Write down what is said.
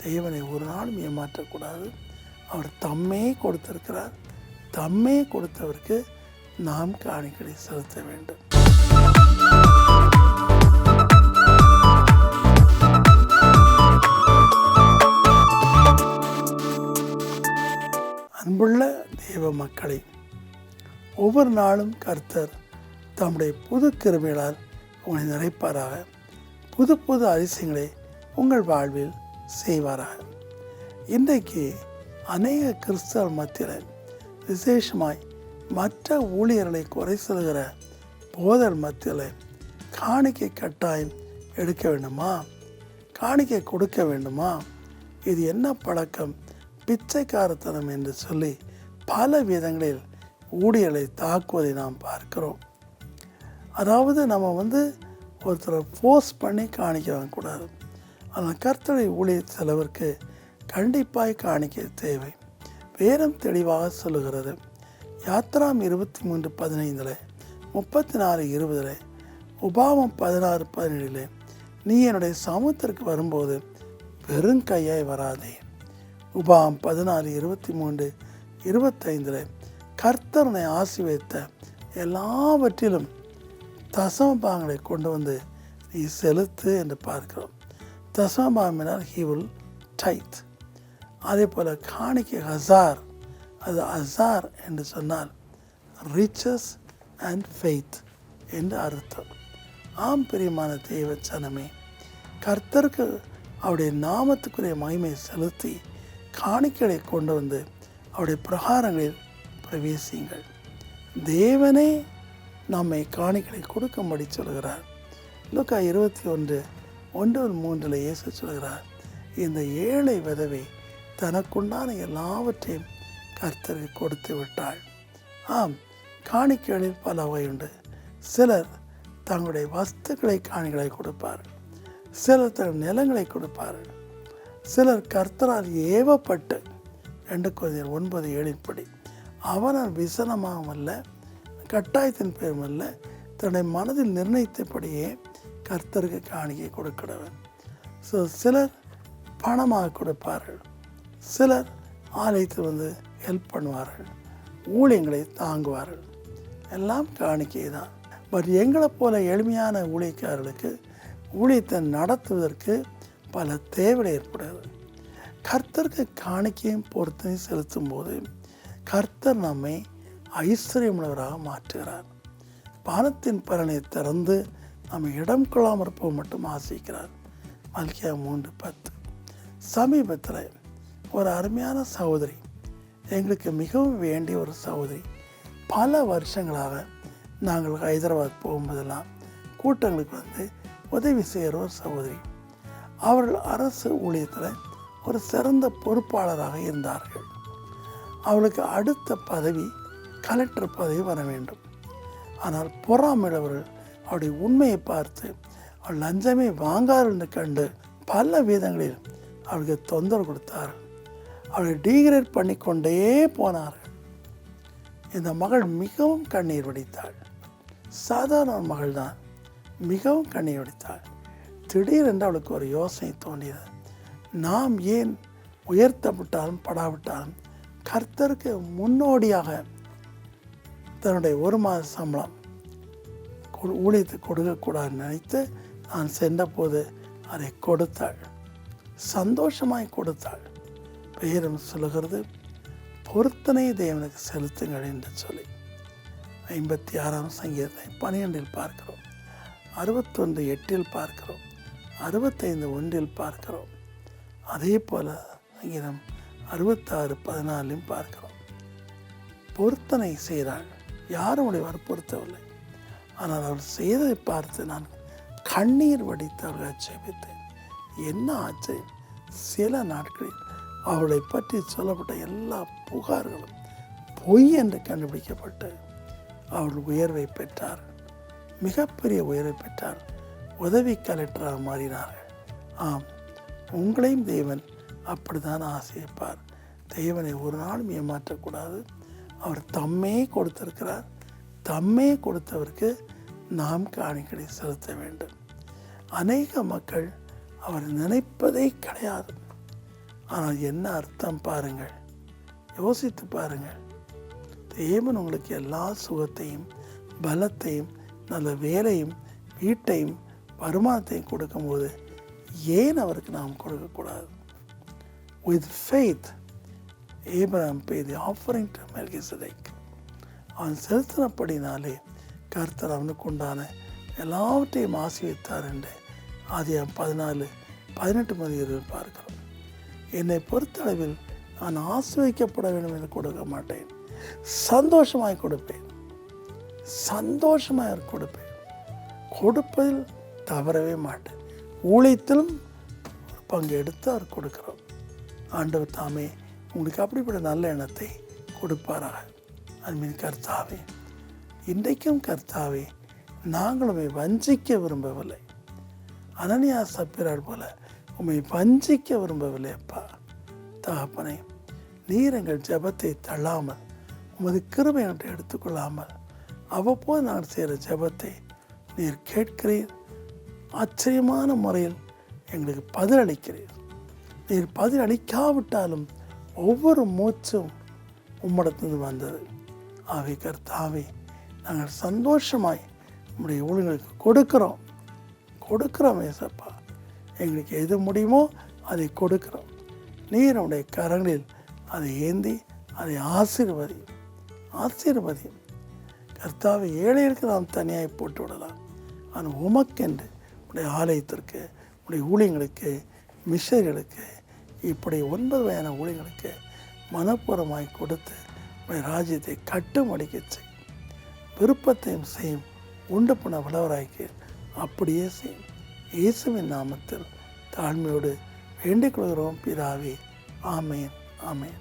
தேவனை ஒரு நாளும் ஏமாற்றக்கூடாது. அவர் தம்மே கொடுத்திருக்கிறார். தம்மே கொடுத்தவருக்கு நாம் காணிக்கை செலுத்த வேண்டும். அன்புள்ள தேவ மக்களை, ஒவ்வொரு நாளும் கர்த்தர் தம்முடைய புது கிருபைகளால் உங்களை நிறைப்பாராக. புது புது அதிசயங்களை உங்கள் வாழ்வில் செய்வாராக. இன்றைக்கு அநேக கிறிஸ்தவ மத்தியில், விசேஷமாய் மற்ற ஊழியர்களை குறை சொல்கிற போதர் மத்தியில் காணிக்கை கட்டாயம் எடுக்க வேண்டுமா, காணிக்கை கொடுக்க வேண்டுமா, இது என்ன பழக்கம், பிச்சைக்காரத்தனம் என்று சொல்லி பல விதங்களில் ஊழியர்களை தாக்குவதை நாம் பார்க்கிறோம். அதாவது நம்ம ஒருத்தரை ஃபோர்ஸ் பண்ணி காணிக்க வாங்கக்கூடாது. ஆனால் கர்த்தருடைய ஊழிய செலவிற்கு கண்டிப்பாய் காணிக்க தேவை. வேதம் தெளிவாக சொல்லுகிறது. யாத்ராம் 23:15, 34:20, உபாகமம் 16:17, நீ என்னுடைய சமூகத்திற்கு வரும்போது வெறும் கையாய் வராதே. உபாகமம் 16:23, 25, கர்த்தரனை ஆசீர்வதித்த எல்லாவற்றிலும் தசமபாகங்களை கொண்டு வந்து நீ செலுத்து என்று பார்க்கிறோம். தசமபாகம் என்றால் he will tithe. அதே போல் காணிக்கை ஹசார், அது ஹசார் என்று சொன்னால் riches and faith என்று அர்த்தம். ஆம் பிரியமான தேவ ஜனமே, கர்த்தருக்கு அவருடைய நாமத்துக்குரிய மகிமை செலுத்தி காணிக்கைகளை கொண்டு வந்து அவருடைய பிரகாரங்களில் பிரவேசியுங்கள். தேவனே நம்மை காணிக்கைகளை கொடுக்கும்படி சொல்கிறார். லூக்கா 21:1-3 இயேசு சொல்கிறார், இந்த ஏழை விதவை தனக்குண்டான எல்லாவற்றையும் கர்த்தருக்கு கொடுத்து விட்டாள். ஆம், காணிக்கைகளில் பல வகை உண்டு. சிலர் தங்களுடைய வஸ்துக்களை காணிகளை கொடுப்பார்கள், சிலர் தங்கள் நிலங்களை கொடுப்பார்கள், சிலர் கர்த்தரால் ஏவப்பட்டு 2 Corinthians 9:7 அவனால் விசனமாகவும் அல்ல, கட்டாயத்தின் பேரும் அல்ல, தன்னுடைய மனதில் நிர்ணயித்தபடியே கர்த்தருக்கு காணிக்கை கொடுக்கிறவன். சிலர் பணமாக கொடுப்பார்கள், சிலர் ஆலயத்தில் ஹெல்ப் பண்ணுவார்கள், ஊழியங்களை தாங்குவார்கள். எல்லாம் காணிக்கை தான். பட் எங்களை போல எளிமையான ஊழியக்காரர்களுக்கு ஊழியத்தை நடத்துவதற்கு பல தேவைகள் ஏற்படுகிறது. கர்த்தருக்கு காணிக்கையும் பொறுத்தையும் செலுத்தும் போது கர்த்தர் நம்மை ஐஸ்வர்யமுள்ளவராக மாற்றுகிறார். பணத்தின் பலனை திறந்து நம்ம இடம் கொள்ளாமல் இருப்போம் மட்டும் ஆசிக்கிறார். மல்கியா 3:10. சமீபத்தில் ஒரு அருமையான சகோதரி, எங்களுக்கு மிகவும் வேண்டிய ஒரு சகோதரி, பல வருஷங்களாக நாங்கள் ஹைதராபாத் போகும்போதெல்லாம் கூட்டங்களுக்கு உதவி செய்கிற ஒரு சகோதரி. அவர்கள் அரசு ஊழியத்தில் ஒரு சிறந்த பொறுப்பாளராக இருந்தார்கள். அவளுக்கு அடுத்த பதவி கலெக்டர் பதவி வர வேண்டும். ஆனால் பொறாமையுள்ளவர்கள் அவருடைய உண்மையை பார்த்து அவள் லஞ்சமே வாங்கார் என்று கண்டு பல விதங்களில் அவளுக்கு தொந்தரவு கொடுத்தார்கள். அவளை டீக்ரேட் பண்ணி கொண்டே போனார்கள். இந்த மகள் மிகவும் கண்ணீர் வடித்தாள். சாதாரண மகள் தான், மிகவும் கண்ணீர் வடித்தாள். திடீரென்று அவளுக்கு ஒரு யோசனை தோன்றியது. நாம் ஏன் உயர்த்தப்பட்டாலும் படாவிட்டாலும் கர்த்தருக்கு முன்னோடியாக தன்னுடைய 1 மாத சம்பளம் ஊழியத்தை கொடுக்கக்கூடாதுன்னு நினைத்து நான் சென்றபோது அதை கொடுத்தாள். சந்தோஷமாய் கொடுத்தாள். பெயரும் சொல்லுகிறது, பொருத்தனை தேவனுக்கு செலுத்துங்கள் என்று சொல்லி 56ஆம் சங்கீதத்தை 12 பார்க்கிறோம், 61:8 பார்க்கிறோம், 65:1 பார்க்கிறோம். அதே போல் சங்கீதம் 66:14 பார்க்கிறோம். பொருத்தனை செய்தாள். யாரும் அவளை வற்புறுத்தவில்லை. ஆனால் அவள் செய்ததை பார்த்து நான் கண்ணீர் வடித்து அவளை ஜெபித்தேன். என்ன ஆச்சு? சில நாட்களில் அவளை பற்றி சொல்லப்பட்ட எல்லா புகார்களும் பொய் என்று கண்டுபிடிக்கப்பட்டு அவள் உயர்வை பெற்றார். மிகப்பெரிய உயர்வை பெற்றார். உதவி கலெக்டராக மாறினார்கள். ஆம், உங்களையும் தேவன் அப்படித்தான் ஆசைப்பார். தேவனை ஒரு நாளும் ஏமாற்றக்கூடாது. அவர் தம்மே கொடுத்திருக்கிறார். தம்மே கொடுத்தவருக்கு நாம் காணிக்கை செலுத்த வேண்டும். அநேக மக்கள் அவர் நினைப்பதே கிடையாது. ஆனால் என்ன அர்த்தம் பாருங்கள், யோசித்து பாருங்கள். தேவன் உங்களுக்கு எல்லா சுகத்தையும் பலத்தையும் நல்ல வேலையும் வீட்டையும் வருமானத்தையும் கொடுக்கும்போது ஏன் அவருக்கு நாம் கொடுக்கக்கூடாது? With faith Abraham paid the offering to Melchizedek. அவன் செலுத்தினபடினாலே கர்த்தர் அவனுக்கு உண்டான எல்லாவற்றையும் ஆசீர்வதித்தார் என்று ஆதியாகமம் 14:18 பார்க்கிறோம். என்னை பொறுத்தளவில் நான் ஆசீர்வதிக்கப்பட வேண்டும் என்று கொடுக்க மாட்டேன், சந்தோஷமாய் கொடுப்பேன், சந்தோஷமாக கொடுப்பேன். கொடுப்பதில் தவறவே மாட்டேன். ஊழியத்திலும் பங்கு எடுத்து அவர் கொடுக்கிறோம். ஆண்டவர் தாமே உங்களுக்கு அப்படிப்பட்ட நல்ல எண்ணத்தை கொடுப்பாராக. அன்பின் கர்த்தாவே, இன்றைக்கும் கர்த்தாவே, நாங்கள் உம்மை வஞ்சிக்க விரும்பவில்லை. அனனியா சப்பீரால் போல உம்மை வஞ்சிக்க விரும்பவில்லை. அப்பா தகப்பனே, நீர் எங்கள் ஜெபத்தை தள்ளாமல் உமது கிருபை என்று எடுத்துக்கொள்ளாமல் அவ்வப்போது நான் செய்கிற ஜெபத்தை நீர் கேட்கிறீர். ஆச்சரியமான முறையில் எங்களுக்கு பதிலளிக்கிறீர். நீர் பதிலளிக்காவிட்டாலும் ஒவ்வொரு மூச்சும் உம்மிடத்திலிருந்து வந்தது. ஆவே கர்த்தாவே, நாங்கள் சந்தோஷமாய் உம்முடைய ஊழியர்களுக்கு கொடுக்கிறோம் ஏசப்பா. எங்களுக்கு எது முடியுமோ அதை கொடுக்கிறோம். நீர் உடைய கரங்களில் அதை ஏந்தி அதை ஆசீர்வதியும் கர்த்தாவை. ஏழைகளுக்கு நாம் தனியாக போட்டு விடலாம். ஆனால் உமக்கென்று உடைய ஆலயத்திற்கு, உடைய ஊழியங்களுக்கு, மிஷர்களுக்கு, இப்படி 9 வகையான ஊழியர்களுக்கு மனப்பூர்வமாய் கொடுத்து உடைய ராஜ்யத்தை கட்டுமடிக்க செய்யும். விருப்பத்தையும் செய்யும். உண்டு பண்ண வளவராய்க்கு அப்படியே செய்யும். இயேசுவின் நாமத்தில் தாழ்மையோடு வேண்டிக் கொள்கிறோம் பிதாவே. ஆமேன், ஆமேன்.